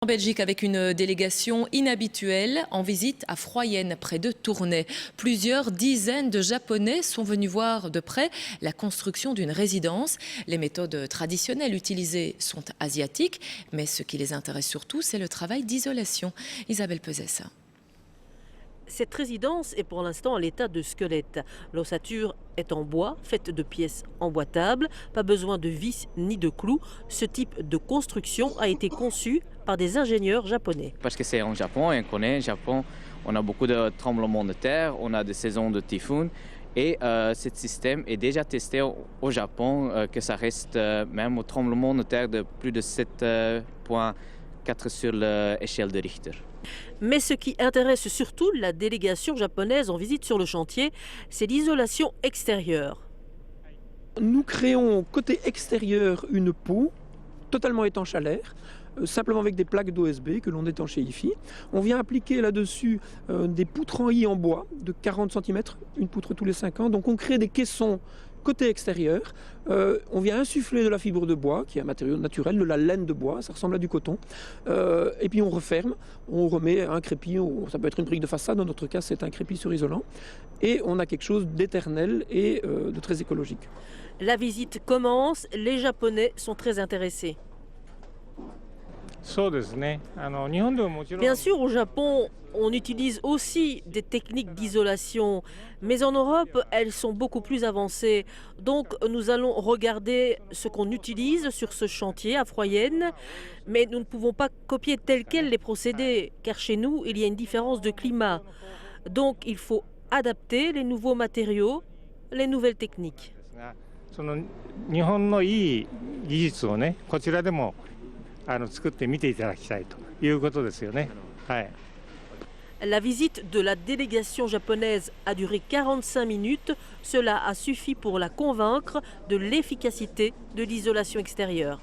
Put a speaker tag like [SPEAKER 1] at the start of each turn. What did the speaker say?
[SPEAKER 1] En Belgique, avec une délégation inhabituelle en visite à Froyenne, près de Tournai. Plusieurs dizaines de Japonais sont venus voir de près la construction d'une résidence. Les méthodes traditionnelles utilisées sont asiatiques, mais ce qui les intéresse surtout, c'est le travail d'isolation. Isabelle Pesessa.
[SPEAKER 2] Cette résidence est pour l'instant à l'état de squelette. L'ossature est en bois, faite de pièces emboîtables, pas besoin de vis ni de clous. Ce type de construction a été conçu par des ingénieurs japonais.
[SPEAKER 3] Parce que c'est en Japon et on connaît le Japon, on a beaucoup de tremblements de terre, on a des saisons de typhon. Et ce système est déjà testé au Japon, que ça reste même au tremblement de terre de plus de 7,4 sur l'échelle de Richter.
[SPEAKER 2] Mais ce qui intéresse surtout la délégation japonaise en visite sur le chantier, c'est l'isolation extérieure.
[SPEAKER 4] Nous créons côté extérieur une peau totalement étanche à l'air, simplement avec des plaques d'OSB que l'on étanchéifie. On vient appliquer là-dessus des poutres en I en bois de 40 cm, une poutre tous les 5 ans. Donc on crée des caissons côté extérieur. On vient insuffler de la fibre de bois, qui est un matériau naturel, de la laine de bois, ça ressemble à du coton. Et puis on referme, on remet un crépi, ça peut être une brique de façade, dans notre cas c'est un crépi surisolant. Et on a quelque chose d'éternel et de très écologique.
[SPEAKER 2] La visite commence, les Japonais sont très intéressés. Bien sûr, au Japon, on utilise aussi des techniques d'isolation, mais en Europe, elles sont beaucoup plus avancées. Donc, nous allons regarder ce qu'on utilise sur ce chantier à Froyenne, mais nous ne pouvons pas copier tel quel les procédés, car chez nous, il y a une différence de climat. Donc, il faut adapter les nouveaux matériaux, les nouvelles techniques. La visite de la délégation japonaise a duré 45 minutes. Cela a suffi pour la convaincre de l'efficacité de l'isolation extérieure.